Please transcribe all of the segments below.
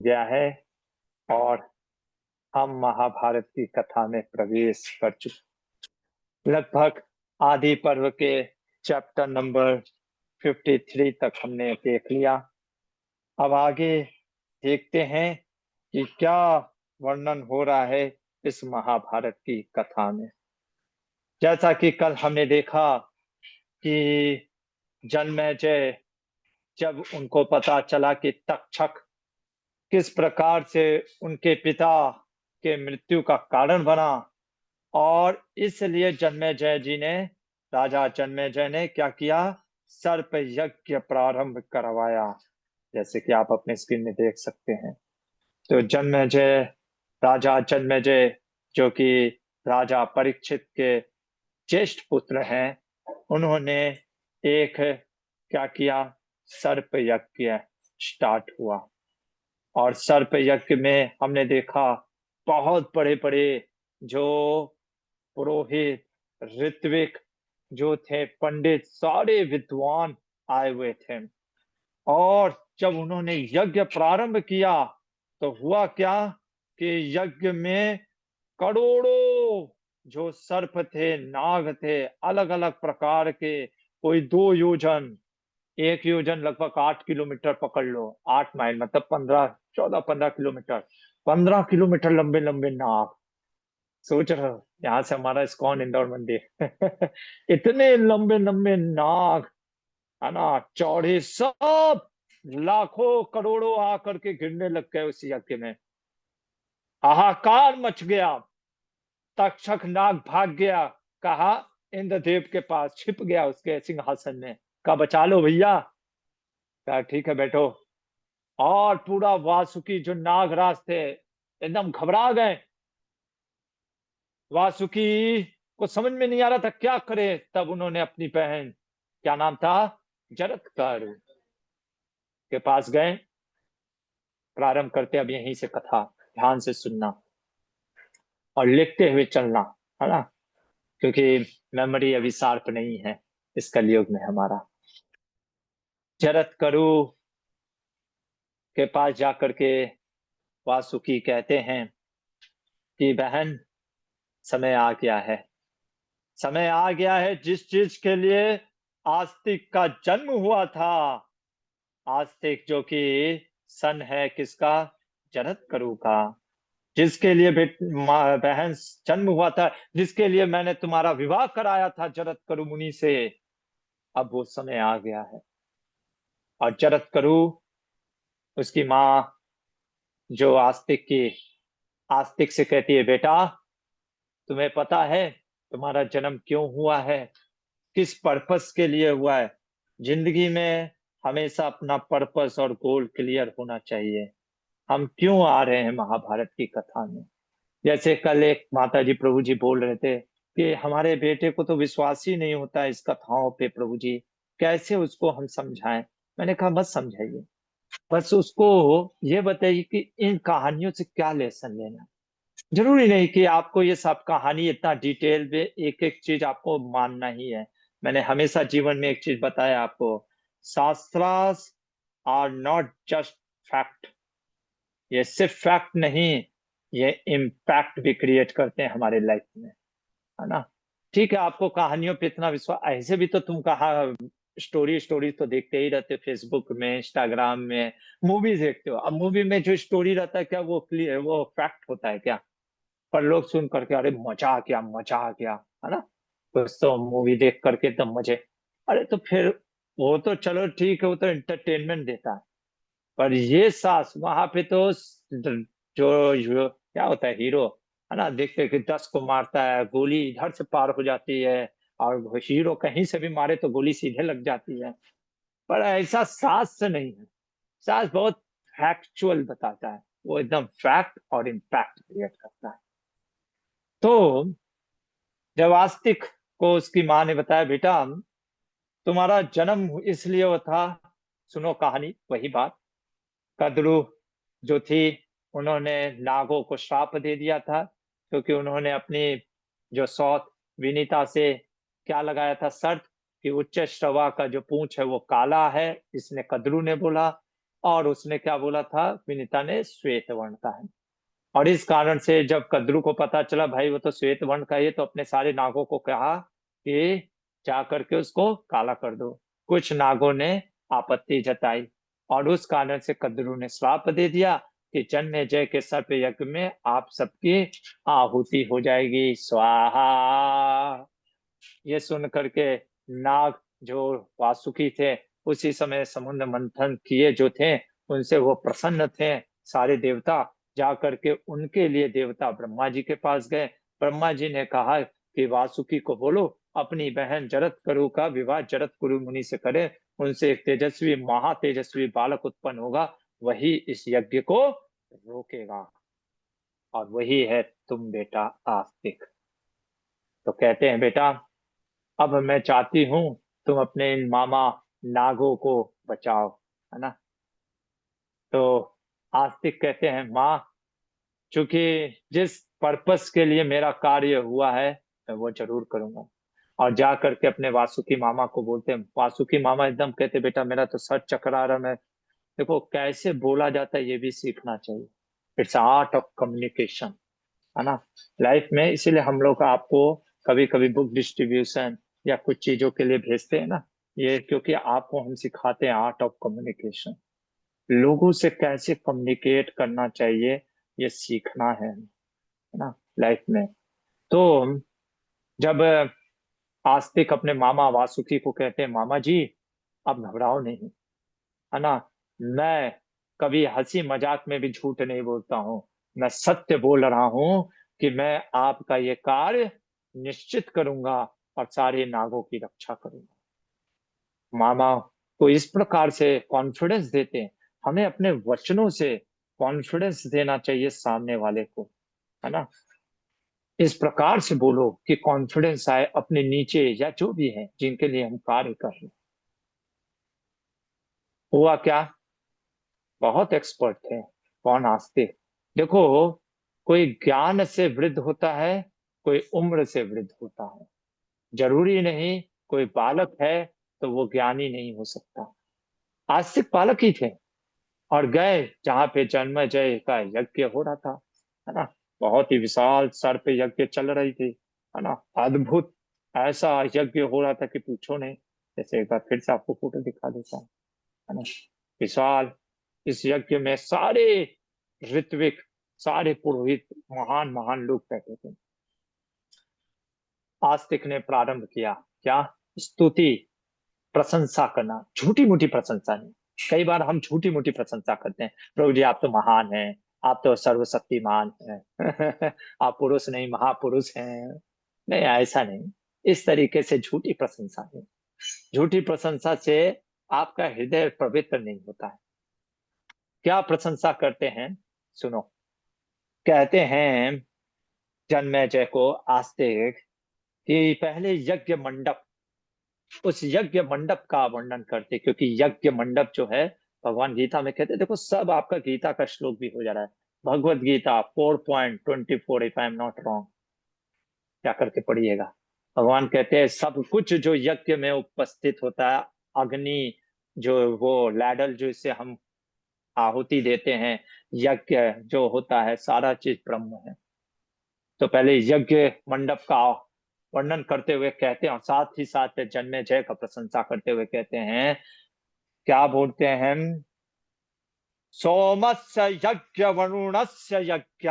गया है और हम महाभारत की कथा में प्रवेश कर चुके। लगभग आदि पर्व के चैप्टर नंबर 53 तक हमने देख लिया। अब आगे देखते हैं कि क्या वर्णन हो रहा है इस महाभारत की कथा में। जैसा कि कल हमने देखा कि जन्मेजय, जब उनको पता चला कि तक्षक किस प्रकार से उनके पिता के मृत्यु का कारण बना, और इसलिए राजा जन्मेजय ने क्या किया, सर्प यज्ञ प्रारंभ करवाया, जैसे कि आप अपने स्क्रीन में देख सकते हैं। तो राजा जन्मेजय, जो कि राजा परीक्षित के ज्येष्ठ पुत्र हैं, उन्होंने एक क्या किया, सर्प यज्ञ स्टार्ट हुआ। और सर्प यज्ञ में हमने देखा बहुत बड़े बड़े जो पुरोहित, ऋत्विक जो थे, पंडित, सारे विद्वान आए हुए थे। और जब उन्होंने यज्ञ प्रारंभ किया तो हुआ क्या कि यज्ञ में करोड़ों जो सर्प थे, नाग थे, अलग अलग प्रकार के, कोई 2 योजन, 1 योजन लगभग 8 किलोमीटर पकड़ लो, 8 माइल मतलब 15 14 15 किलोमीटर, 15 किलोमीटर लंबे लंबे नाग। सोच रहे हो, यहाँ से हमारा इस्कॉन इंदौर मंदिर इतने लंबे लंबे नाग, है ना, चौड़े, सब लाखों करोड़ों आकर के गिरने लग गए उस यज्ञ में। हाहाकार मच गया। तक्षक नाग भाग गया, कहा इंद्रदेव के पास, छिप गया उसके सिंहासन में, कहा बचा लो भैया। कहा ठीक है बैठो। और पूरा वासुकी जो नागराज थे एकदम घबरा गए। वासुकी को समझ में नहीं आ रहा था क्या करे। तब उन्होंने अपनी बहन, क्या नाम था, जरत्कार, के पास गए। प्रारंभ करते अब यहीं से कथा, ध्यान से सुनना और लिखते हुए चलना, है ना, क्योंकि मेमोरी अभी शार्प नहीं है इस कलयुग में हमारा। जरत्कारु के पास जाकर के वासुकी कहते हैं कि बहन, समय आ गया है, समय आ गया है, जिस चीज के लिए आस्तिक का जन्म हुआ था। आस्तिक जो कि सन है किसका, जरत्कारु का, जिसके लिए बहन जन्म हुआ था, जिसके लिए मैंने तुम्हारा विवाह कराया था जरत्कारु मुनि से, अब वो समय आ गया है। और जरत्कारु, उसकी माँ जो आस्तिक से कहती है, बेटा तुम्हें पता है तुम्हारा जन्म क्यों हुआ है, किस पर्पस के लिए हुआ है। जिंदगी में हमेशा अपना पर्पस और गोल क्लियर होना चाहिए। हम क्यों आ रहे हैं महाभारत की कथा में। जैसे कल एक माता जी प्रभु जी बोल रहे थे कि हमारे बेटे को तो विश्वास ही नहीं होता इस कथाओं पे, प्रभु जी कैसे उसको हम समझाएं। मैंने कहा मत समझाइए, बस उसको ये बताइए कि इन कहानियों से क्या लेसन लेना है। जरूरी नहीं कि आपको ये सब कहानी इतना डिटेल में एक एक चीज आपको मानना ही है। मैंने हमेशा जीवन में एक चीज बताया आपको, shastras are not just fact. ये सिर्फ फैक्ट नहीं, ये इम्पैक्ट भी क्रिएट करते हैं हमारे लाइफ में, है ना। ठीक है, आपको कहानियों पे इतना विश्वास, ऐसे भी तो तुम कहा स्टोरी स्टोरी तो देखते ही रहते हो, फेसबुक में, इंस्टाग्राम में, मूवी देखते हो। अब मूवी में जो स्टोरी रहता है क्या वो क्लियर, वो फैक्ट होता है क्या। पर लोग सुन करके अरे मजा आ गया, मजा आ गया, है ना, कुछ तो मूवी देख करके एकदम मजे। अरे तो फिर वो तो चलो ठीक है, वो तो एंटरटेनमेंट देता है। पर ये सास वहां पे तो जो क्या होता है, हीरो, है ना, देखते कि 10 को मारता है, गोली इधर से पार हो जाती है, और हीरो कहीं से भी मारे तो गोली सीधे लग जाती है। पर ऐसा सास से नहीं है। सास बहुत फैक्चुअल बताता है, वो एकदम फैक्ट और इम्पैक्ट क्रिएट करता है। तो जब आस्तिक को उसकी माँ ने बताया, बेटा तुम्हारा जन्म इसलिए हुआ था, सुनो कहानी, वही बात, कद्रु जो थी, उन्होंने नागों को श्राप दे दिया था, क्योंकि उन्होंने अपनी जो सौत विनीता से क्या लगाया था शर्त कि उच्च श्रवा का जो पूंछ है वो काला है, इसने कद्रु ने बोला। और उसने क्या बोला था, विनीता ने श्वेत वर्ण का है। और इस कारण से जब कद्रू को पता चला भाई वो तो श्वेत वर्ण का है, तो अपने सारे नागों को कहा कि जा करके उसको काला कर दो। कुछ नागों ने आपत्ति जताई और उस कारण से कद्रू ने श्राप दे दिया कि जन्मेजय के सर्प यज्ञ में आप सबकी आहुति हो जाएगी, स्वाहा। ये सुन करके नाग जो वासुकी थे, उसी समय समुद्र मंथन किए जो थे, उनसे वो प्रसन्न थे। सारे देवता जा करके उनके लिए देवता ब्रह्मा जी के पास गए। ब्रह्मा जी ने कहा कि वासुकी को बोलो अपनी बहन जरत करु का विवाह जरत कुरु मुनि से करे, उनसे एक तेजस्वी महा तेजस्वी बालक उत्पन्न होगा, वही इस यज्ञ को रोकेगा, और वही है तुम बेटा आस्तिक। तो कहते हैं बेटा, अब मैं चाहती हूं तुम अपने इन मामा नागों को बचाओ, है ना। तो आस्तिक कहते हैं माँ, चूंकि जिस पर्पस के लिए मेरा कार्य हुआ है मैं वो जरूर करूंगा। और जा करके अपने वासुकी मामा को बोलते हैं। वासुकी मामा एकदम कहते, बेटा मेरा तो सर चकरा रहा, मैं देखो कैसे बोला जाता है ये भी सीखना चाहिए। इट्स आर्ट ऑफ कम्युनिकेशन, है ना, लाइफ में। इसीलिए हम लोग आपको कभी कभी बुक डिस्ट्रीब्यूशन या कुछ चीजों के लिए भेजते हैं ना, ये क्योंकि आपको हम सिखाते हैं आर्ट ऑफ कम्युनिकेशन। लोगों से कैसे कम्युनिकेट करना चाहिए ये सीखना है ना, लाइफ में। तो जब आस्तिक अपने मामा वासुकी को कहते हैं, मामा जी अब घबराओ नहीं, है ना, मैं कभी हंसी मजाक में भी झूठ नहीं बोलता हूँ, मैं सत्य बोल रहा हूँ कि मैं आपका ये कार्य निश्चित करूंगा और सारे नागों की रक्षा करूंगा। मामा को इस प्रकार से कॉन्फिडेंस देते हैं। हमें अपने वचनों से कॉन्फिडेंस देना चाहिए सामने वाले को, है ना। इस प्रकार से बोलो कि कॉन्फिडेंस आए अपने नीचे या जो भी है जिनके लिए हम कार्य कर रहे हैं। हुआ क्या, बहुत एक्सपर्ट थे। कौन, आस्तिक। देखो, कोई ज्ञान से वृद्ध होता है, कोई उम्र से वृद्ध होता है। जरूरी नहीं कोई बालक है तो वो ज्ञानी नहीं हो सकता। आस्तिक बालक ही थे और गए जहां पे जन्मेजय का यज्ञ हो रहा था, है ना। बहुत ही विशाल सर्प यज्ञ चल रही थी, है ना। अद्भुत ऐसा यज्ञ हो रहा था कि पूछो नहीं। जैसे एक बार फिर से आपको फोटो दिखा देता हूँ, है ना। विशाल, इस यज्ञ में सारे ऋत्विक, सारे पुरोहित, महान महान लोग बैठे थे। आस्तिक ने प्रारंभ किया क्या, स्तुति, प्रशंसा करना, झूठी मूठी प्रशंसा नहीं। कई बार हम झूठी मूठी प्रशंसा करते हैं, प्रभु जी आप तो महान हैं, आप तो सर्वशक्तिमान हैं आप पुरुष नहीं महापुरुष हैं। नहीं, ऐसा नहीं। इस तरीके से झूठी प्रशंसा नहीं। झूठी प्रशंसा से आपका हृदय पवित्र नहीं होता है। क्या प्रशंसा करते हैं, सुनो। कहते हैं जन्मेजय को आस्तिक कि पहले यज्ञ मंडप, उस यज्ञ मंडप का वर्णन करते, क्योंकि यज्ञ मंडप जो है भगवान गीता में कहते हैं, देखो सब आपका गीता का श्लोक भी हो जा रहा है। Bhagavad Gita 4.24, if I am not wrong, क्या करके पढ़िएगा। भगवान कहते हैं सब कुछ जो यज्ञ में उपस्थित होता है, अग्नि जो वो लैडल जो इससे हम आहुति देते हैं, यज्ञ जो होता है, सारा चीज ब्रह्म है। तो पहले यज्ञ मंडप का वर्णन करते हुए कहते हैं और साथ ही साथ जन्मेजय का प्रशंसा करते हुए कहते हैं, क्या बोलते हैं, सोमस्य यज्ञ वरुणस्य यज्ञ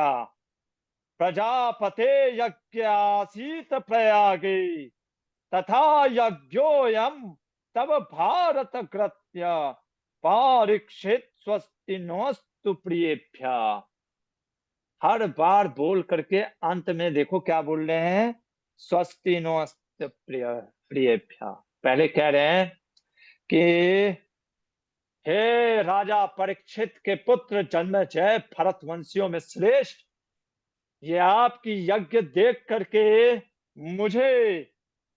प्रजापते यज्ञ आसीत प्रयागे तथा यज्ञोयम तब भारत कृत्य पारीक्षित स्वस्ति नोस्तु प्रियेभ्य। हर बार बोल करके अंत में देखो क्या बोल रहे हैं, स्वस्ति नोस्तु प्रियेभ्य। पहले कह रहे हैं कि हे राजा परीक्षित के पुत्र जन्मेजय, भरतवंशियों में श्रेष्ठ, ये आपकी यज्ञ देख करके मुझे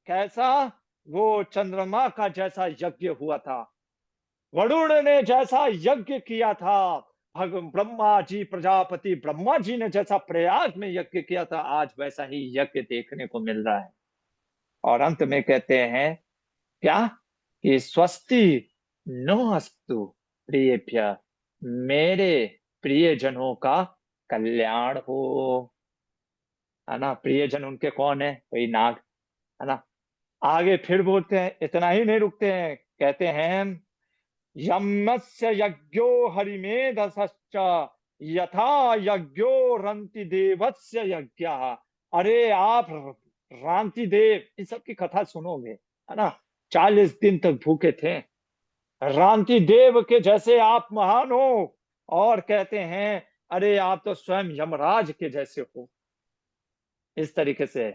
कैसा, वो चंद्रमा का जैसा यज्ञ हुआ था, वरुण ने जैसा यज्ञ किया था, भग ब्रह्मा जी प्रजापति ब्रह्मा जी ने जैसा प्रयाग में यज्ञ किया था, आज वैसा ही यज्ञ देखने को मिल रहा है। और अंत में कहते हैं क्या, कि स्वस्ति नो अस्तु प्रियेभ्य, मेरे प्रियजनों का कल्याण हो। है ना, प्रियजन उनके कौन है? वही नाग। है ना। आगे फिर बोलते हैं, इतना ही नहीं रुकते हैं, कहते हैं यमस्य यज्ञो हरिमेधसश्च यथा यज्ञो रंति देवस्य यज्ञ। अरे आप रांति देव इन सब की कथा सुनोगे, है ना। 40 दिन तक भूखे थे, रांति देव के जैसे आप महान हो, और कहते हैं अरे आप तो स्वयं यमराज के जैसे हो। इस तरीके से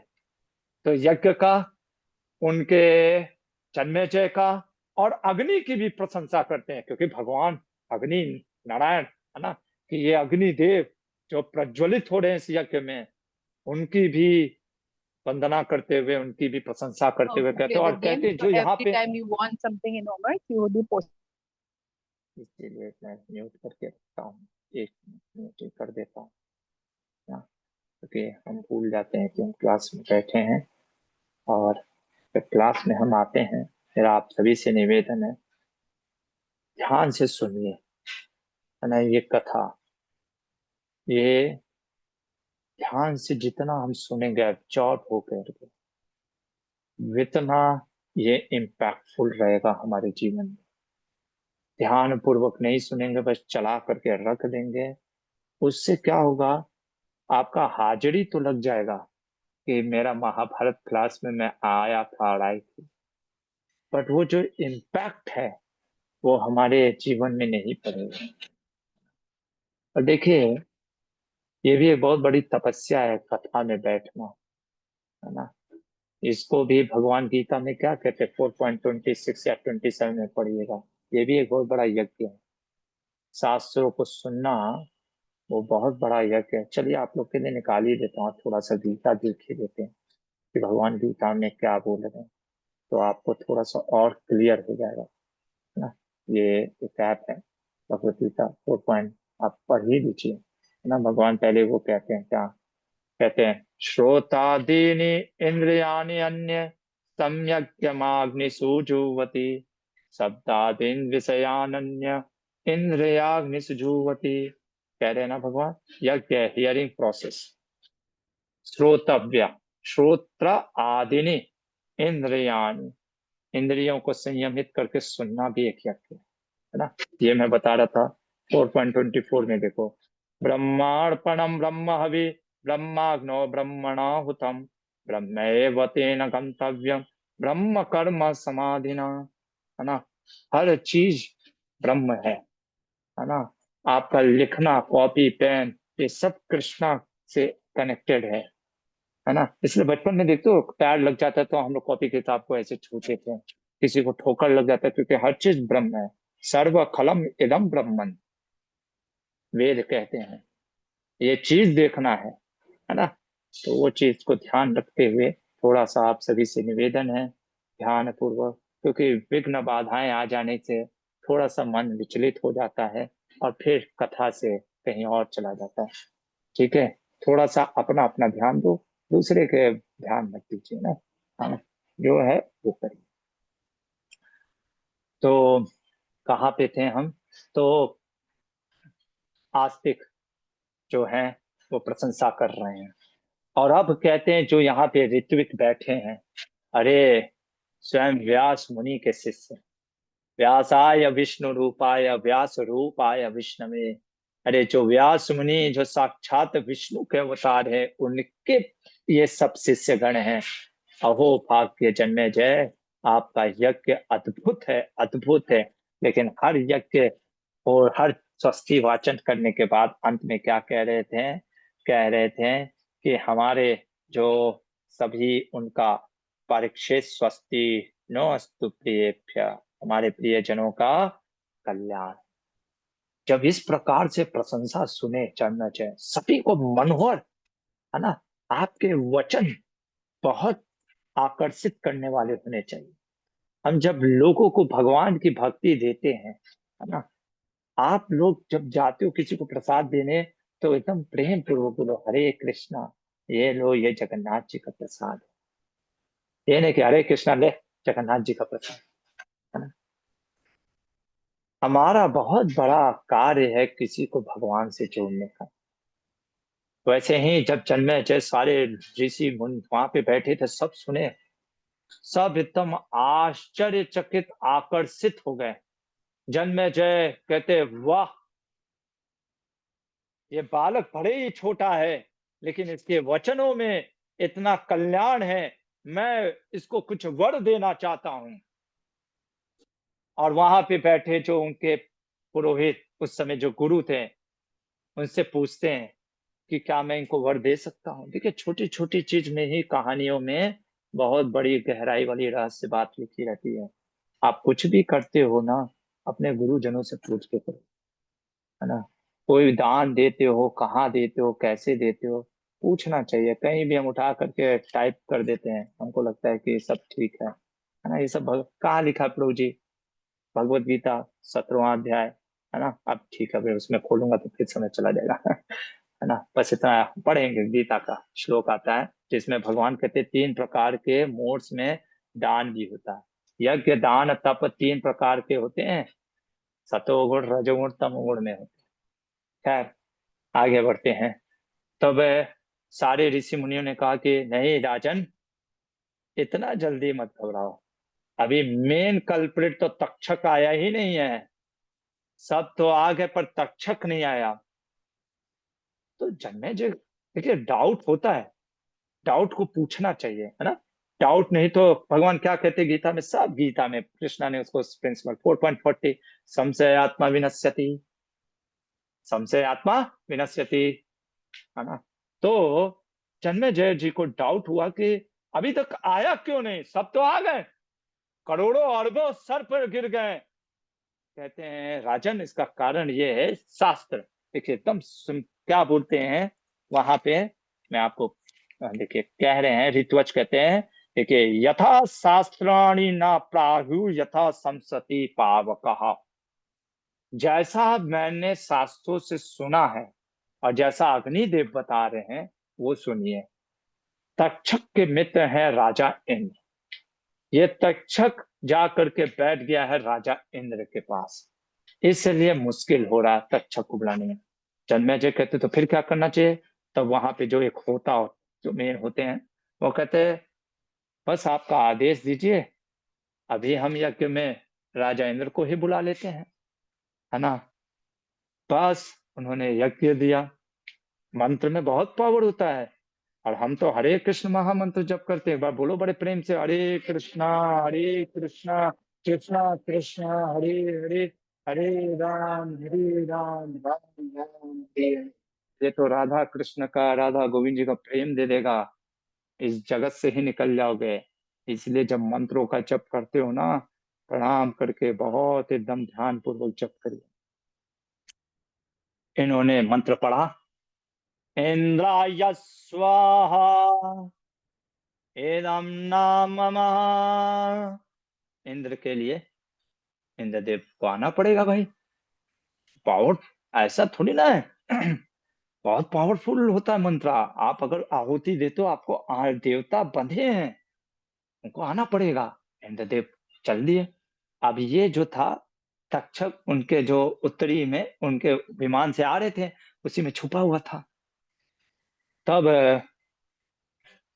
तो यज्ञ का, उनके जन्मेजय का, और अग्नि की भी प्रशंसा करते हैं, क्योंकि भगवान अग्नि नारायण, है ना, कि ये अग्नि देव जो प्रज्वलित हो रहे हैं इस यज्ञ में, उनकी भी वंदना करते हुए, उनकी भी प्रशंसा करते How हुए to कहते play हैं, the और game. कहते हैं So जो यहाँ every पे, time you want something in homework, you would be posting. इसलिए मैं म्यूट करके रखता हूँ, एक मिनट कर देता हूँ ना, क्योंकि हम भूल जाते हैं कि हम क्लास में बैठे हैं, और जब क्लास में हम आते हैं, मेरा आप सभी से निवेदन है, ध्यान से सुनिए, है ना, ये कथा, ये ध्यान से जितना हम सुनेंगे, एब्जॉर्ब होकर के, जितना ये इम्पैक्टफुल रहेगा हमारे जीवन में। ध्यान पूर्वक नहीं सुनेंगे, बस चला करके रख देंगे, उससे क्या होगा, आपका हाजिरी तो लग जाएगा कि मेरा महाभारत क्लास में मैं आया था, आई थी, बट वो जो इम्पैक्ट है वो हमारे जीवन में नहीं पड़ेगा। और देखिए, ये भी एक बहुत बड़ी तपस्या है कथा में बैठना, है ना। इसको भी भगवान गीता में क्या कहते हैं, 4.26 या 27 में पढ़िएगा। ये भी एक बहुत बड़ा यज्ञ है, शास्त्रों को सुनना वो बहुत बड़ा यज्ञ है। चलिए आप लोग के लिए निकाल ही देता हूँ, थोड़ा सा गीता देख ही देते हैं कि भगवान गीता में क्या बोल रहे हैं, तो आपको थोड़ा सा और क्लियर हो जाएगा, है ना। ये एक ऐप है भगवत गीता 4 आप पढ़ ही लीजिए, है ना। भगवान पहले वो कहते हैं, क्या कहते हैं, श्रोतादीनि इंद्रियाणि अन्य सम्यग्यमाग्निषु जुह्वति, शब्दादीन विषयानन्य इंद्रियाग्निषु जुह्वति। कह रहे हैं ना भगवान, यज्ञ हियरिंग प्रोसेस, श्रोतव्य, श्रोत्र आदिनि इंद्रियाणि, इंद्रियों को संयमित करके सुनना भी एक यज्ञ है ना। ये मैं बता रहा था 4.24 में, देखो, ब्रह्मार्पणम ब्रह्म हवि ब्रह्माग्नो ब्रह्मणाहुतम ब्रह्मैव तेन गंतव्यम ब्रह्म कर्म समाधिना। है ना, हर चीज ब्रह्म है ना। आपका लिखना, कॉपी, पेन, ये सब कृष्णा से कनेक्टेड है ना। इसलिए बचपन में देखते हो, पैर लग जाता है तो हम लोग कॉपी किताब को ऐसे छूते थे, किसी को ठोकर लग जाता है, क्योंकि हर चीज ब्रह्म है। सर्व खलम इदम ब्रह्मन, वेद कहते हैं, ये चीज देखना है ना। तो वो चीज को ध्यान रखते हुए थोड़ा सा आप सभी से निवेदन है, ध्यान पूर्वक, क्योंकि विघ्न बाधाएं आ जाने से थोड़ा सा मन विचलित हो जाता है, और फिर कथा से कहीं और चला जाता है। ठीक है, थोड़ा सा अपना अपना ध्यान दो, दूसरे के ध्यान मत दीजिए ना। हाँ, जो है वो करिए। तो कहाँ पे थे हम? तो आस्तिक जो है वो प्रशंसा कर रहे हैं, और अब कहते हैं जो यहाँ पे ऋत्विक बैठे हैं, अरे स्वयं व्यास मुनि के शिष्य, व्यासाय विष्णु रूपाय व्यास रूपाय विष्णवे। अरे जो व्यास मुनि, जो साक्षात विष्णु के अवतार है, उनके ये सब शिष्य गण हैं। अहो भाग्य जन्मे जय, आपका यज्ञ अद्भुत है, अद्भुत है। लेकिन हर यज्ञ और हर स्वस्ति वाचन करने के बाद अंत में क्या कह रहे थे? कह रहे थे कि हमारे जो सभी उनका परीक्षित स्वस्ति नो अस्तु प्रियेभ्य, हमारे प्रियजनों का कल्याण। जब इस प्रकार से प्रशंसा सुने जन्मेजय, सभी को मनोहर, है ना, आपके वचन बहुत आकर्षित करने वाले होने चाहिए। हम जब लोगों को भगवान की भक्ति देते हैं, है ना, आप लोग जब जाते हो किसी को प्रसाद देने, तो एकदम प्रेम पूर्वक बोलो हरे कृष्णा, ये लो, ये जगन्नाथ जी का प्रसाद है। ये नहीं कि हरे कृष्णा ले, जगन्नाथ जी का प्रसाद, है ना। हमारा बहुत बड़ा कार्य है किसी को भगवान से जोड़ने का। वैसे ही जब जन्मेजय सारे ऋषि मुनि वहां पे बैठे थे, सब सुने, सब एकदम आश्चर्यचकित आकर्षित हो गए। जन्मेजय कहते, वाह, ये बालक बड़े ही छोटा है, लेकिन इसके वचनों में इतना कल्याण है, मैं इसको कुछ वर देना चाहता हूं। और वहां पे बैठे जो उनके पुरोहित, उस समय जो गुरु थे, उनसे पूछते हैं कि क्या मैं इनको वर दे सकता हूँ। देखिए, छोटी छोटी चीज में ही कहानियों में बहुत बड़ी गहराई वाली रहस्य बात लिखी रहती है। आप कुछ भी करते हो ना, अपने गुरुजनों से पूछ के करो, है ना। कोई दान देते हो, कहाँ देते हो, कैसे देते हो, पूछना चाहिए। कहीं भी हम उठा करके टाइप कर देते हैं, हमको लगता है कि ये सब ठीक है ना। ये सब कहाँ लिखा है प्रभु जी? भगवत गीता 17वां अध्याय, है ना। अब ठीक है, फिर उसमें खोलूंगा तो फिर समय चला जाएगा है ना। बस इतना पढ़ेंगे। गीता का श्लोक आता है जिसमें भगवान कहते हैं 3 प्रकार के मोड्स में दान भी होता है। यज्ञ, दान, तप 3 प्रकार के होते हैं। सतोगुण, रजोगुण, तमोगुण में होते हैं। खैर, आगे बढ़ते हैं। तब सारे ऋषि मुनियों ने कहा कि नहीं राजन, इतना जल्दी मत घबराओ। अभी मेन कल्प्रिट तो तक्षक आया ही नहीं है। सब तो आ गए पर तक्षक नहीं आया। तो जन्मेजय, देखिए, डाउट होता है, डाउट को पूछना चाहिए, है ना। डाउट नहीं तो भगवान क्या कहते हैं गीता में, सब गीता में कृष्णा ने उसको प्रिंसिपल 4.40, संशय आत्मा विनश्यति, संशय आत्मा विनश्यति, है ना। तो जन्मेजय जी को डाउट हुआ कि अभी तक आया क्यों नहीं, सब तो आ गए, करोड़ों अरबों सर पर गिर गए। कहते हैं राजन, इसका कारण ये है शास्त्र। देखिए, एकदम क्या बोलते हैं वहां पे, मैं आपको देखिए कह रहे हैं, ऋत्वज कहते हैं, देखिए, यथा शास्त्राणि न प्राहु यथा संसति पावकः। जैसा मैंने शास्त्रों से सुना है और जैसा अग्निदेव बता रहे हैं, वो सुनिए। तक्षक के मित्र हैं राजा इंद्र। ये तक्षक जा करके बैठ गया है राजा इंद्र के पास, इसलिए मुश्किल हो रहा है तक्षक को बुलाने में। जन्मेजय कहते तो फिर क्या करना चाहिए? तब वहां पे जो एक होता, जो मेन होते हैं, वो कहते हैं बस आपका आदेश दीजिए, अभी हम यज्ञ में राजा इंद्र को ही बुला लेते हैं, है ना। बस उन्होंने यज्ञ दिया। मंत्र में बहुत पावर होता है, और हम तो हरे कृष्ण महामंत्र जप करते हैं। एक बार बोलो बड़े प्रेम से, हरे कृष्णा कृष्णा कृष्णा हरे हरे, हरे राम राम राम हरे हरे। ये तो राधा कृष्ण का, राधा गोविंद जी का प्रेम दे देगा, इस जगत से ही निकल जाओगे। इसलिए जब मंत्रों का जप करते हो ना, प्रणाम करके बहुत एकदम ध्यान पूर्वक जप करिए। इन्होंने मंत्र पढ़ा, इंद्राय स्वाहा एदम नाम मम। इंद्र के लिए इंद्रदेव को आना पड़ेगा भाई। पावर ऐसा थोड़ी ना है बहुत पावरफुल होता है मंत्र। आप अगर आहुति देते हो, आपको देवता बंधे हैं, उनको आना पड़ेगा। इंद्रदेव चल दिए। अब ये जो था तक्षक, उनके जो उत्तरी में उनके विमान से आ रहे थे, उसी में छुपा हुआ था। तब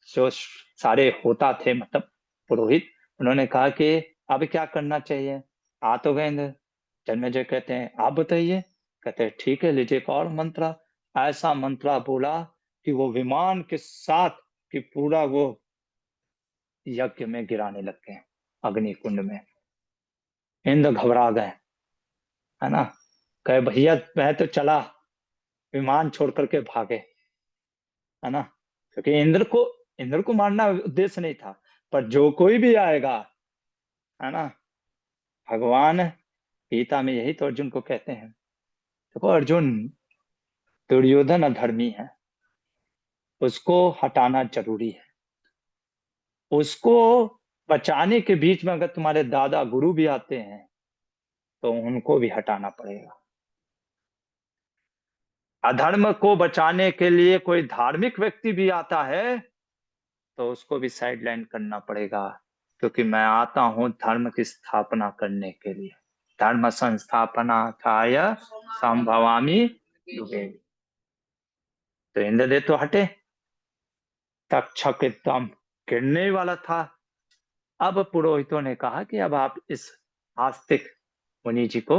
जो सारे होता थे, मतलब पुरोहित, उन्होंने कहा कि अब क्या करना चाहिए। आ तो गए इंद्र। जन्मेजय कहते हैं आप बताइए। कहते हैं ठीक है, लीजिए एक और मंत्र। ऐसा मंत्र बोला कि वो विमान के साथ कि पूरा वो यज्ञ में गिराने लग गए, अग्नि कुंड में। इंद्र घबरा गए, है ना। कहे भैया मैं तो चला, विमान छोड़ करके भागे, है ना। क्योंकि इंद्र को मारना उद्देश्य नहीं था, पर जो कोई भी आएगा, है ना। भगवान गीता में यही तो अर्जुन को कहते हैं, देखो अर्जुन, दुर्योधन अधर्मी है, उसको हटाना जरूरी है। उसको बचाने के बीच में अगर तुम्हारे दादा गुरु भी आते हैं, तो उनको भी हटाना पड़ेगा। अधर्म को बचाने के लिए कोई धार्मिक व्यक्ति भी आता है, तो उसको भी साइडलाइन करना पड़ेगा, क्योंकि मैं आता हूं धर्म की स्थापना करने के लिए। धर्म संस्थापनार्थाय संभवामि युगे। तो इंद्रदेव तो हटे, तक्षक एकदम गिरने वाला था। अब पुरोहितों ने कहा कि अब आप इस आस्तिक मुनि जी को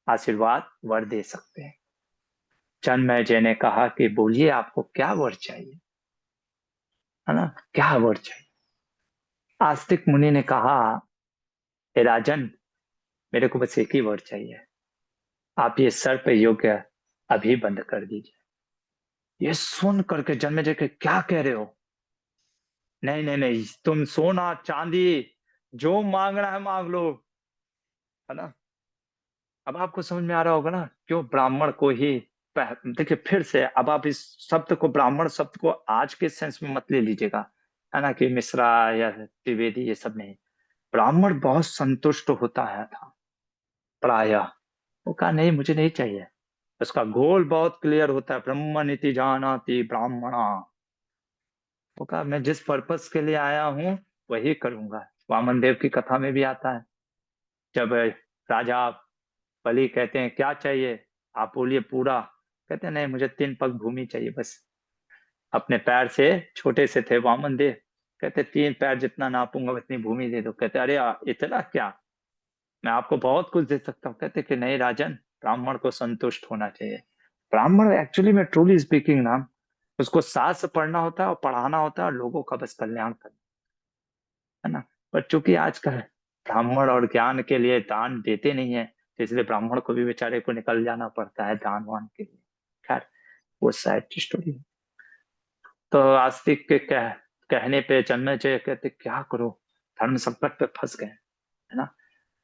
आशीर्वाद वर दे सकते हैं। जन्मेजय ने कहा कि बोलिए आपको क्या वर चाहिए, है ना, क्या वर चाहिए। आस्तिक मुनि ने कहा, हे राजन, मेरे को बस एक ही वर चाहिए, आप ये सर्प यज्ञ अभी बंद कर दीजिए। ये सुन करके जन्मेजय के, क्या कह रहे हो, नहीं नहीं नहीं, तुम सोना चांदी जो मांगना है मांग लो, है ना। अब आपको समझ में आ रहा होगा ना क्यों ब्राह्मण को ही देखिए फिर से, अब आप इस शब्द को, ब्राह्मण शब्द को आज के सेंस में मत ले लीजिएगा, है ना, कि मिश्रा या द्विवेदी, ये सब नहीं। ब्राह्मण बहुत संतुष्ट होता है था प्रायः। वो कहा नहीं, मुझे नहीं चाहिए। उसका गोल बहुत क्लियर होता है, ब्रह्म नीति जानाति ब्राह्मणा। वो कहा मैं जिस पर्पस के लिए आया हूँ वही करूंगा। वामन देव की कथा में भी आता है, जब राजा बलि कहते हैं क्या चाहिए, आप बोलिए पूरा, कहते हैं नहीं, मुझे 3 पग भूमि चाहिए बस। अपने पैर से, छोटे से थे वामन देव, कहते 3 पैर जितना नापूंगा उतनी भूमि दे दो। कहते अरे इतना क्या, मैं आपको बहुत कुछ दे सकता हूँ। कहते कि नहीं राजन, ब्राह्मण को संतुष्ट होना चाहिए। ब्राह्मण एक्चुअली में ट्रूली स्पीकिंग ना, उसको शास्त्र पढ़ना होता है और पढ़ाना होता है और लोगों का बस कल्याण करना, है ना। पर चूंकि आजकल ब्राह्मण और ज्ञान के लिए दान देते नहीं है, तो इसलिए ब्राह्मण को भी बेचारे को निकल जाना पड़ता है दान वान के लिए। खैर, वो सैड स्टोरी है। तो आस्तिक के कहने पे जन्मेजय कहते क्या करो, धर्म संकट पे फंस गए, है ना।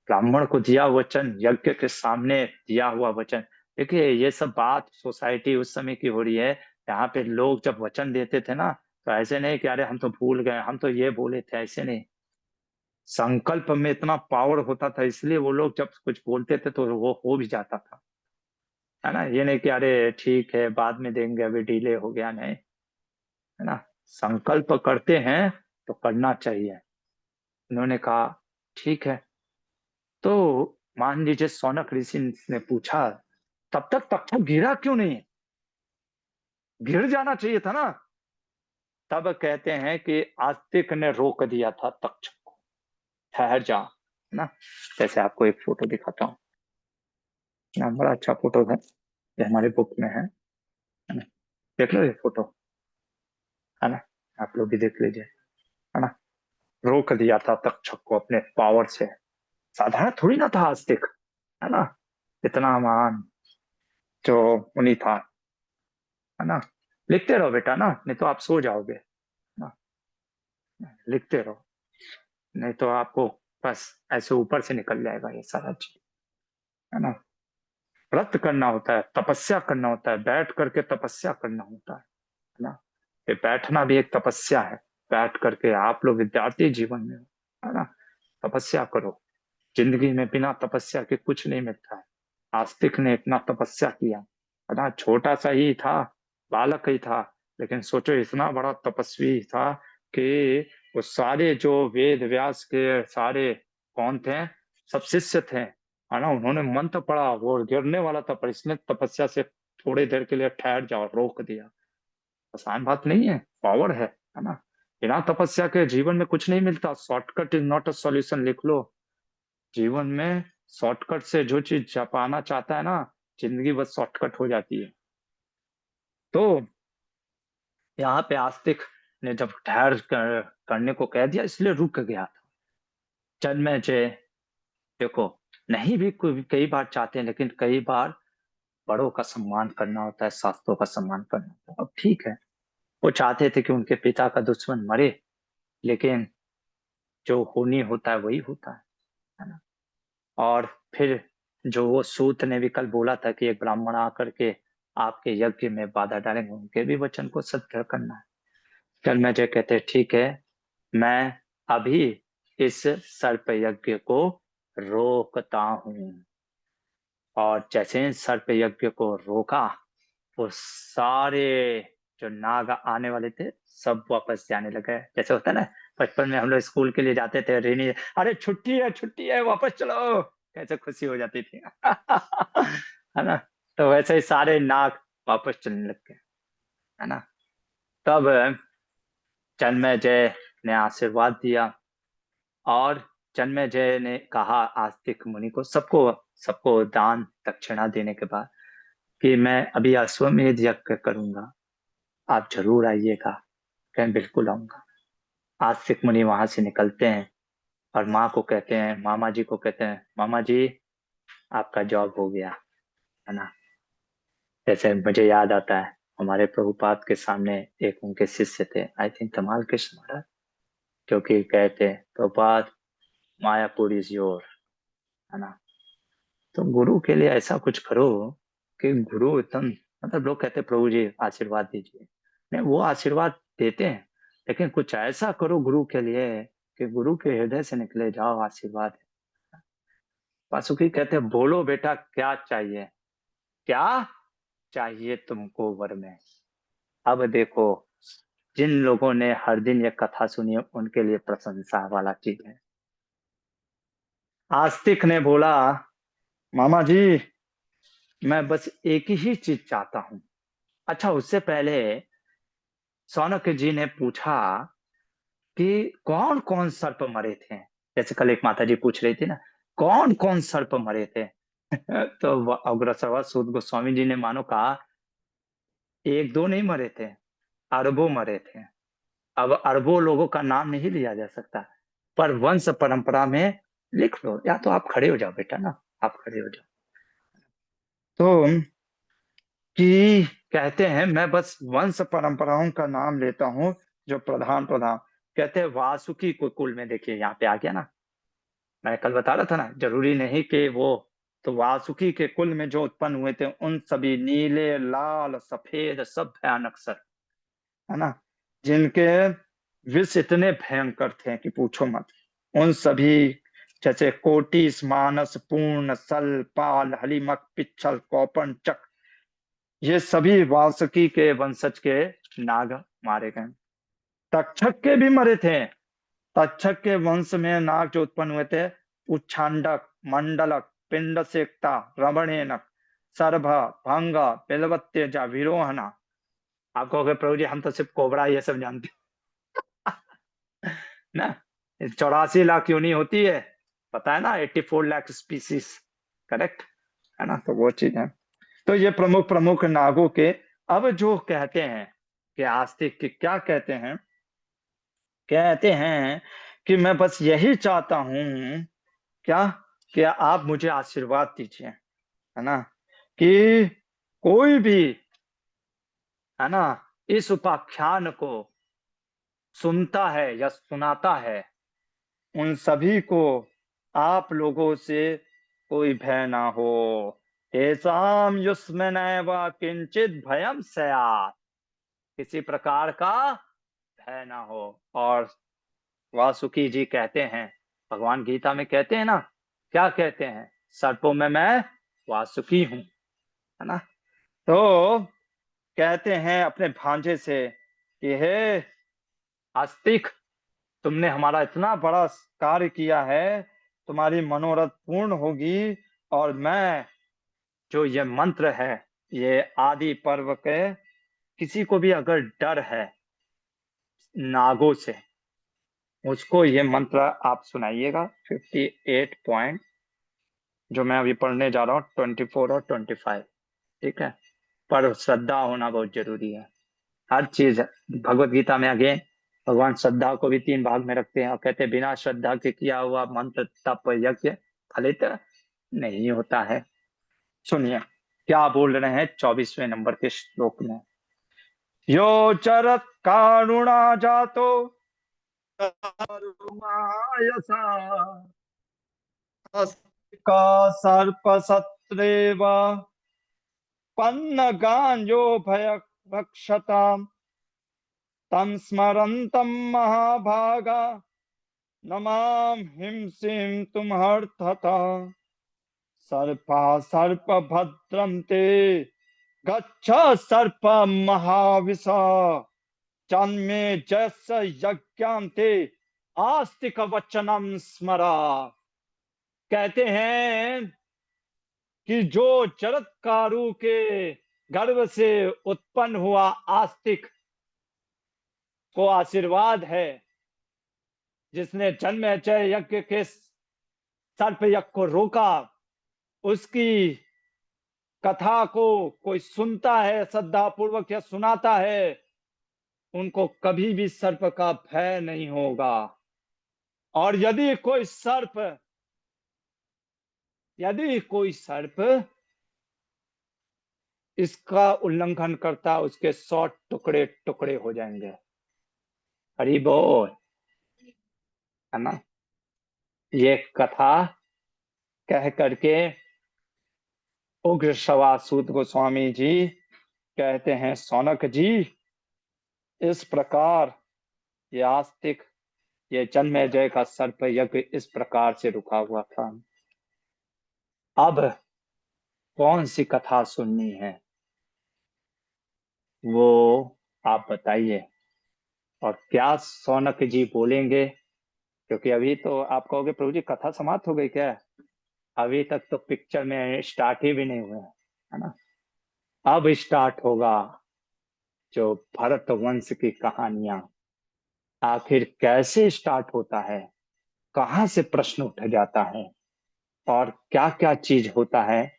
ब्राह्मण को दिया वचन, यज्ञ के सामने दिया हुआ वचन। देखिए ये सब बात सोसाइटी उस समय की हो रही है, यहाँ पे लोग जब वचन देते थे ना, तो ऐसे नहीं कि अरे हम तो भूल गए, हम तो ये बोले थे, ऐसे नहीं। संकल्प में इतना पावर होता था, इसलिए वो लोग जब कुछ बोलते थे तो वो हो भी जाता था, है ना। ये नहीं कि अरे ठीक है बाद में देंगे, अभी डिले हो गया, नहीं, है ना। संकल्प करते हैं तो करना चाहिए। उन्होंने कहा ठीक है। तो मान लीजिए सौनक ऋषि ने पूछा, तब तक तक्षक गिरा क्यों नहीं, गिर जाना चाहिए था ना। तब कहते हैं कि आस्तिक ने रोक दिया था तक्षक को, ठहर जा, है ना। जैसे आपको एक फोटो दिखाता हूँ ना, बड़ा अच्छा फोटो है, ये हमारे बुक में है ना। देख लो ये फोटो, है ना, आप लोग भी देख लीजिए, है ना। रोक दिया था तक्षक को अपने पावर से। साधारण थोड़ी ना था आस्तिक, है ना, इतना महान जो मुनि था, है ना। लिखते रहो बेटा ना, नहीं तो आप सो जाओगे ना, लिखते रहो, नहीं तो आपको बस ऐसे ऊपर से निकल जाएगा ये सारा चीज, है ना। व्रत करना होता है, तपस्या करना होता है, बैठ करके तपस्या करना होता है ना। ये बैठना भी एक तपस्या है। बैठ करके आप लोग विद्यार्थी जीवन में हो, है ना, तपस्या करो। जिंदगी में बिना तपस्या के कुछ नहीं मिलता है। आस्तिक ने इतना तपस्या किया, है ना, छोटा सा ही था, बालक ही था, लेकिन सोचो इतना बड़ा तपस्वी था कि वो सारे जो वेद व्यास के सारे कौन थे, सब शिष्य थे, है ना। उन्होंने मंत्र पढ़ा, वो गिरने वाला था, पर इसने तपस्या से थोड़ी देर के लिए ठहर जाओ रोक दिया। आसान बात नहीं है, पावर है ना। बिना तपस्या के जीवन में कुछ नहीं मिलता। Shortcut is not a solution, लिख लो। जीवन में शॉर्टकट से जो चीज पाना चाहता है ना, जिंदगी बस शॉर्टकट हो जाती है। तो यहाँ पे आस्तिक ने जब करने को कह दिया, इसलिए रुक गया था। जन्मेजय देखो, नहीं भी कई बार चाहते हैं, लेकिन कई बार बड़ों का सम्मान करना होता है, शास्त्रों का सम्मान करना होता है। अब ठीक है, वो चाहते थे कि उनके पिता का दुश्मन मरे, लेकिन जो होनी होता है वही होता है ना। और फिर जो वो सूत ने भी कल बोला था कि एक ब्राह्मण आकर के आपके यज्ञ में बाधा डालेंगे, उनके भी वचन को सत्य करना है। जन्मेजय कहते ठीक है, मैं अभी इस सर्प यज्ञ को रोकता हूं। और जैसे ही सर्प यज्ञ को रोका, वो सारे जो नाग आने वाले थे सब वापस जाने लगे। जैसे होता है ना, बचपन में हम लोग स्कूल के लिए जाते थे, रेनी, अरे छुट्टी है वापस चलो, कैसे खुशी हो जाती थी। है ना? तो वैसे ही सारे नाग वापस चलने लग गए, है ना? तब जन्मेजय ने आशीर्वाद दिया और जन्मेजय ने कहा आस्तिक मुनि को, सबको सबको दान दक्षिणा देने के बाद, कि मैं अभी अश्वमेध यज्ञ करूंगा, आप जरूर आइएगा। कहें बिल्कुल आऊंगा। आस्तिक मुनि वहां से निकलते हैं और माँ को कहते हैं, मामा जी को कहते हैं, मामा जी आपका जॉब हो गया, है ना? जैसे मुझे याद आता है हमारे प्रभुपाद के सामने एक उनके शिष्य थे, आई थिंक धमाल कृष्ण महाराज, जो कि कहते प्रभुपाद मायापुर इज योर, है ना? तो गुरु के लिए ऐसा कुछ करो कि गुरु एकदम, मतलब लोग कहते प्रभु जी आशीर्वाद दीजिए, नहीं वो आशीर्वाद देते हैं, लेकिन कुछ ऐसा करो गुरु के लिए कि गुरु के हृदय से निकले, जाओ आशीर्वाद। वासुकी कहते हैं बोलो बेटा क्या चाहिए, क्या चाहिए तुमको वर में। अब देखो, जिन लोगों ने हर दिन ये कथा सुनी है उनके लिए प्रशंसा वाला चीज है। आस्तिक ने बोला, मामा जी मैं बस एक ही चीज चाहता हूं। अच्छा, उससे पहले सौनक जी ने पूछा कि कौन कौन सर्प मरे थे, जैसे कल एक माता जी पूछ रही थी ना, कौन कौन सर्प मरे थे। तो अग्रसर सूत गोस्वामी जी ने मानो कहा, एक दो नहीं मरे थे, अरबों मरे थे। अब अरबों लोगों का नाम नहीं लिया जा सकता, पर वंश परंपरा में लिख लो, या तो आप खड़े हो जाओ बेटा ना, आप खड़े हो जाओ। तो कि कहते हैं मैं बस वंश परंपराओं का नाम लेता हूं, जो प्रधान प्रधान कहते हैं वासुकी को कुल में, देखिए यहाँ पे आ गया ना, मैं कल बता रहा था ना, जरूरी नहीं कि वो, तो वासुकी के कुल में जो उत्पन्न हुए थे उन सभी नीले लाल सफेद सब भयानक सर, है ना, जिनके विष इतने भयंकर थे कि पूछो मत, उन सभी, जैसे कोटिस मानस पूर्ण सल पाल हलिमक पिच्छल कौपन चक, ये सभी वासुकी के वंशज के नाग मारे गए। तक्षक के भी मरे थे। तक्षक के वंश में नाग जो उत्पन्न हुए थे, उच्छांडक मंडलक पिंडसेक्ता रमणेनक सर्भ भंग बिलवत्यजा विरोहना। आप कहोगे प्रभु जी हम तो सिर्फ कोबरा ये सब जानते हैं ना, 84 लाख यूनी होती है, पता है ना, 84 लाख स्पीसीज, करेक्ट, है ना? तो वो चीज है। तो ये प्रमुख प्रमुख नागों के, अब जो कहते हैं कि आस्तिक के क्या कहते हैं, कहते हैं कि मैं बस यही चाहता हूं, क्या, कि आप मुझे आशीर्वाद दीजिए, है ना, कि कोई भी, है ना, इस उपाख्यान को सुनता है या सुनाता है, उन सभी को आप लोगों से कोई भय ना हो। तेषाम युष्मनैव किंचित भयम स्यात्, किसी प्रकार का भय ना हो। और वासुकी जी कहते हैं, भगवान गीता में कहते हैं ना, क्या कहते हैं, सर्पों में मैं वासुकी हूं, है ना? तो कहते हैं अपने भांजे से कि हे आस्तिक, तुमने हमारा इतना बड़ा कार्य किया है, तुम्हारी मनोरथ पूर्ण होगी, और मैं, जो ये मंत्र है, ये आदि पर्व के, किसी को भी अगर डर है नागों से, उसको ये मंत्र आप सुनाइएगा, 58 पॉइंट, जो मैं अभी पढ़ने जा रहा हूँ, 24 और 25, ठीक है? पर श्रद्धा होना बहुत जरूरी है, हर चीज। भगवत गीता में आगे भगवान श्रद्धा को भी 3 भाग में रखते हैं और कहते हैं बिना श्रद्धा के किया हुआ मंत्र तप यज्ञ फलित नहीं होता है। सुनिए क्या बोल रहे हैं 24वें नंबर के श्लोक में, यो चरत कारुणा जातो करुणायसा का सर्प सत्रेव पन्न गांजो भय भक्षताम तम स्मरंतम महाभागा नमाम हिंसिम तुम्हर्थता सर्पा सर्प भद्रम ते गच्छ सर्प महाविषा जन्मे जस यज्ञान्ते आस्तिक वचनम स्मरा। कहते हैं कि जो जरत्कारु के गर्भ से उत्पन्न हुआ आस्तिक को आशीर्वाद है, जिसने जन्मेजय यज्ञ के सर्प यज्ञ को रोका, उसकी कथा को कोई सुनता है श्रद्धा पूर्वक या सुनाता है, उनको कभी भी सर्प का भय नहीं होगा। और यदि कोई सर्प इसका उल्लंघन करता, उसके 100 टुकड़े टुकड़े हो जाएंगे। हरि बोल, है ना। ये कथा कह करके उग्र सवासूत गोस्वामी जी कहते हैं, सौनक जी, इस प्रकार ये आस्तिक, ये जन्मेजय का सर्प यज्ञ इस प्रकार से रुका हुआ था। अब कौन सी कथा सुननी है वो आप बताइए। और क्या सौनक जी बोलेंगे, क्योंकि अभी तो आप कहोगे प्रभु जी कथा समाप्त हो गई क्या, अभी तक तो पिक्चर में स्टार्ट ही भी नहीं हुए, है ना। अब स्टार्ट होगा जो भरत वंश की कहानियां, आखिर कैसे स्टार्ट होता है, कहां से प्रश्न उठ जाता है, और क्या क्या चीज होता है।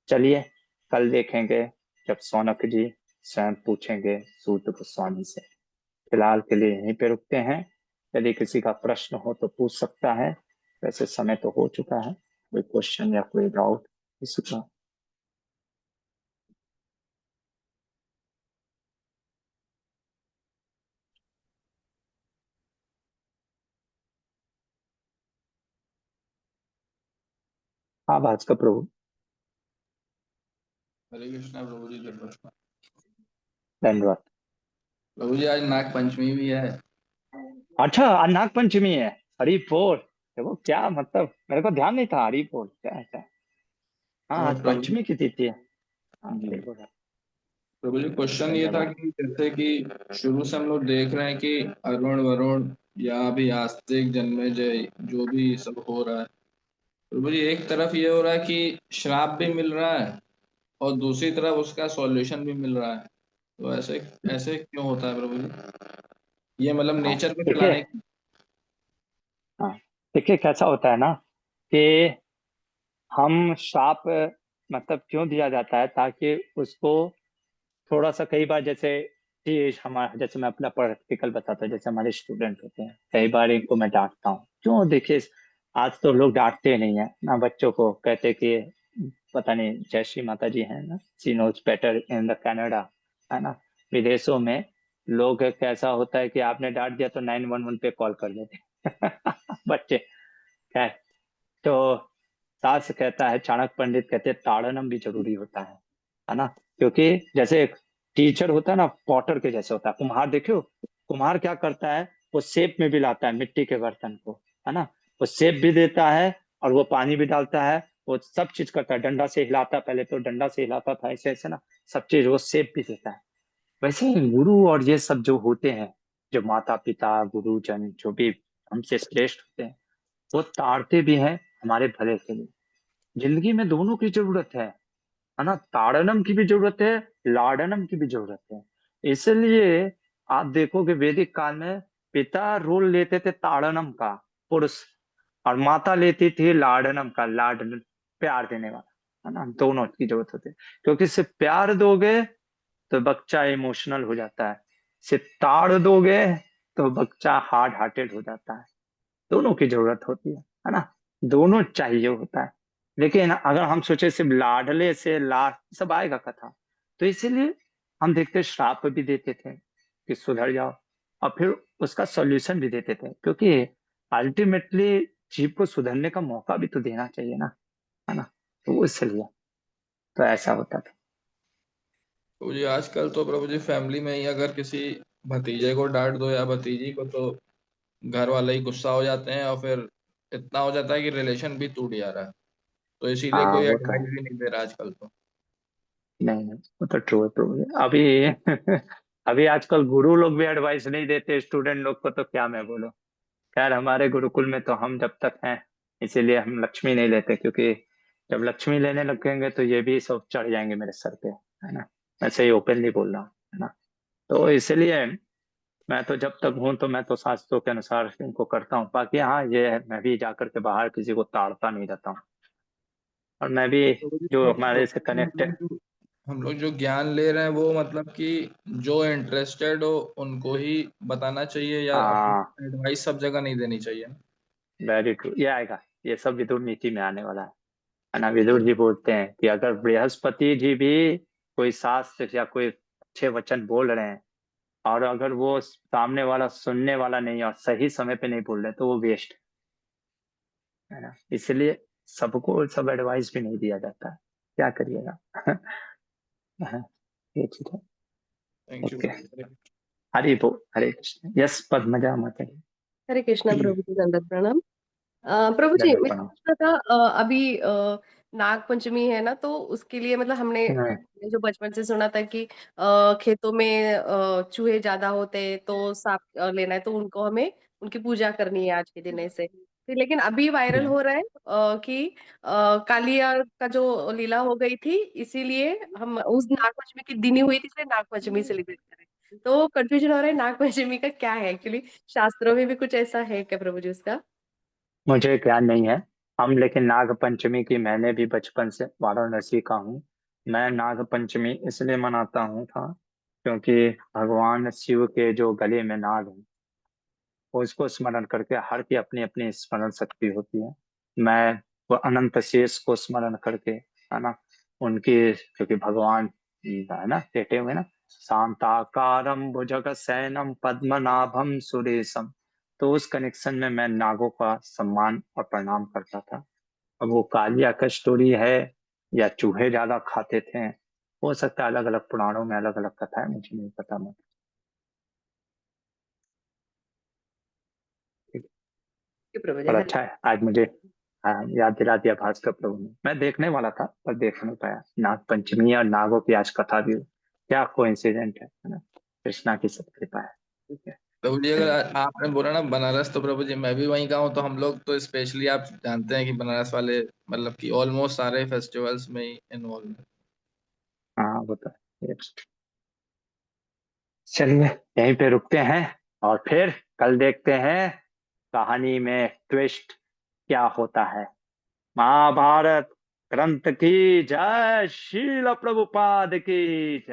चलिए कल देखेंगे जब सौनक जी स्वयं पूछेंगे सूत गोस्वामी से। फिलहाल के लिए यहीं पे रुकते हैं, यदि किसी का प्रश्न हो तो पूछ सकता है, वैसे समय तो हो चुका है। कोई क्वेश्चन या कोई डाउट किसी का? हाँ भास्कर प्रभु। हरे कृष्णा प्रभु जी, धन्यवाद। धन्यवाद। प्रभु जी आज नाग पंचमी भी है। अच्छा आज नाग पंचमी है, हरि बोल। देखो क्या मतलब, मेरे को ध्यान नहीं था, हरि बोल क्या है क्या। हाँ तो आज प्रभु पंचमी की तिथि है। हाँ जी, हरि बोल। प्रभु जी क्वेश्चन ये था धन्यवाद। कि जैसे कि शुरू से हम लोग देख रहे हैं कि अरुण वरुण या अभी आस्तिक जन्मेजय जो भी सब हो रहा है, प्रभु जी एक तरफ ये हो रहा है कि श्राप भी मिल रहा है और दूसरी तरफ उसका सॉल्यूशन भी मिल रहा है। तो ऐसे ऐसे क्यों होता है प्रभु जी, ये मतलब हाँ नेचर को देखिए, चलाने की। हाँ देखिए कैसा होता है ना कि हम श्राप मतलब क्यों दिया जाता है, ताकि उसको थोड़ा सा, कई बार जैसे कि हमारा, जैसे मैं अपना प्रैक्टिकल बताता हूँ, जैसे हमारे स्टूडेंट होते हैं, कई बार इनको मैं डांटता हूँ। क्यों, देखिए आज तो लोग डांटते नहीं है ना बच्चों को, कहते कि पता नहीं, जय श्री माता जी है ना, she knows better in the Canada, है ना। विदेशों में लोग कैसा होता है कि आपने डांट दिया तो 911 पे कॉल कर देते बच्चे। खैर, तो सास कहता है, चाणक्य पंडित कहते हैं ताड़नम भी जरूरी होता है ना। क्योंकि जैसे एक टीचर होता है ना, पॉटर के जैसे होता है। कुम्हार देखो, कुम्हार क्या करता है, वो शेप में भी लाता है मिट्टी के बर्तन को, है ना। वो शेप भी देता है और वो पानी भी डालता है, वो सब चीज करता है, डंडा से हिलाता है, पहले तो डंडा से हिलाता था, ऐसे ऐसे ना, सब चीज वो शेप भी देता है। वैसे ही गुरु और ये सब जो होते हैं, जो माता पिता गुरुजन जो भी हमसे श्रेष्ठ होते हैं, वो ताड़ते भी हैं हमारे भले के लिए। जिंदगी में दोनों की जरूरत है ना। ताड़नम की भी जरूरत है, लाडनम की भी जरूरत है। इसलिए आप देखोगे वैदिक काल में पिता रोल लेते थे ताड़नम का, पुरुष, और माता लेती थी लाडनम का, लाड, प्यार देने वाला, है ना। दोनों की जरूरत होती है, क्योंकि सिर्फ प्यार दोगे तो बच्चा इमोशनल हो जाता है, सिर्फ ताड़ दोगे तो बच्चा हार्ड हार्टेड हो जाता है। दोनों की जरूरत होती है ना। दोनों चाहिए होता है। लेकिन अगर हम सोचे सिर्फ लाडले से लाड सब आएगा कथा, तो इसीलिए हम देखते श्राप भी देते थे कि सुधर जाओ, और फिर उसका सॉल्यूशन भी देते थे, क्योंकि अल्टीमेटली जीव को सुधरने का मौका भी तो देना चाहिए ना, है ना। तो इसलिए तो ऐसा होता था। प्रभु जी आजकल तो प्रभु जी फैमिली में ही अगर किसी भतीजे को डांट दो या भतीजी को तो घर वाले ही गुस्सा हो जाते हैं और फिर इतना हो जाता है कि रिलेशन भी टूट जा रहा है। तो इसीलिए हाँ कोई वो तो है। एडवाइस भी नहीं दे रहा आजकल तो। नहीं नहीं, वो तो ट्रू है प्रभु। अभी अभी आजकल गुरु लोग भी एडवाइस नहीं देते स्टूडेंट लोग को, तो क्या मैं बोलूं। खैर हमारे गुरुकुल में तो हम जब तक हैं इसीलिए हम लक्ष्मी नहीं लेते, क्योंकि जब लक्ष्मी लेने लगेंगे तो ये भी सब चढ़ जाएंगे मेरे सर पे, है ना। मैं सही ओपनली बोल रहा हूँ, है ना। तो इसलिए मैं तो जब तक हूं तो मैं तो शास्त्रों के अनुसार इनको करता हूँ। बाकी हाँ, ये है, मैं भी जाकर के बाहर किसी को ताड़ता नहीं रहता हूँ। और मैं भी तो जो तो हमारे से कनेक्टेड, हम लोग जो ज्ञान ले रहे हैं वो मतलब कि जो इंटरेस्टेड हो उनको ही बताना चाहिए, या हाँ, एडवाइस सब जगह नहीं देनी चाहिए। वेरी ट्रू, ये आएगा, ये सब विदुर नीति में आने वाला है ना। विदुर जी बोलते हैं कि अगर बृहस्पति जी भी कोई शास्त्र या कोई अच्छे वचन बोल रहे हैं, और अगर वो सामने वाला सुनने वाला नहीं और सही समय पे नहीं बोल रहे, तो वो वेस्ट है ना। इसलिए सबको सब एडवाइस भी नहीं दिया जाता, क्या करिएगा। हाँ, ये चीज है। Thank you. ओके, हरि बोल, हरे कृष्ण। यस, पद्मजा माता जी। हरे कृष्णा प्रभु जी, दंडवत प्रणाम। प्रभु जी, दंडवत मैं प्रणाम। पूछना था, अभी नाग पंचमी है ना, तो उसके लिए मतलब हमने हाँ, जो बचपन से सुना था कि खेतों में चूहे ज्यादा होते हैं तो सांप लेना है, तो उनको हमें उनकी पूजा करनी है आज के दिन ऐसे। फिर लेकिन अभी वायरल हो रहा है कि कालिया का जो लीला हो गई थी, इसीलिए हम उस नाग पंचमी की दिन ही हुई थी, इसलिए नाग पंचमी सेलिब्रेट करें। तो कंफ्यूजन हो रहा है, नाग पंचमी का क्या है एक्चुअली? शास्त्रों में भी कुछ ऐसा है क्या प्रभु जी उसका? मुझे ज्ञान नहीं है। हम लेकिन नाग पंचमी की, मैंने भी बचपन से वाराणसी का हूँ। मैं नाग पंचमी इसलिए मनाता हूँ था क्योंकि भगवान शिव के जो गले में नाग है, उसको स्मरण करके हर की अपनी अपनी स्मरण शक्ति होती है। मैं वो अनंत शेष को स्मरण करके, है ना, उनकी, क्योंकि भगवान है ना लेटे हुए ना, शांताकारं भुजगशयनं पद्मनाभं सुरेशम। तो उस कनेक्शन में मैं नागों का सम्मान और प्रणाम करता था। अब वो कालिया का स्टोरी है या चूहे ज्यादा खाते थे, हो सकता है अलग अलग पुराणों में अलग अलग कथा है, मुझे नहीं पता। मैं प्रभु जी, पर हरे। अच्छा है, आज मुझे याद दिला दिया भास्कर प्रभु ने। मैं देखने वाला था पर देख नहीं पाया। नाग पंचमी और नागों की आज कथा भी हुई। क्या कोइंसिडेंट है ना। कृष्णा की सब कृपा है। ठीक है। प्रभु जी, अगर आपने बोला ना बनारस, तो प्रभु जी मैं भी वहीं का हूँ, तो हम लोग तो स्पेशली आप जानते हैं कि बनारस वाले मतलब कि ऑलमोस्ट सारे फेस्टिवल्स में ही इन्वॉल्व हैं। हाँ, वो तो है। Yes. चलिए, यहीं पे रुकते हैं और फिर कल देखते हैं कहानी में ट्विस्ट क्या होता है। महाभारत ग्रंथ की जय, शील प्रभुपाद की जय।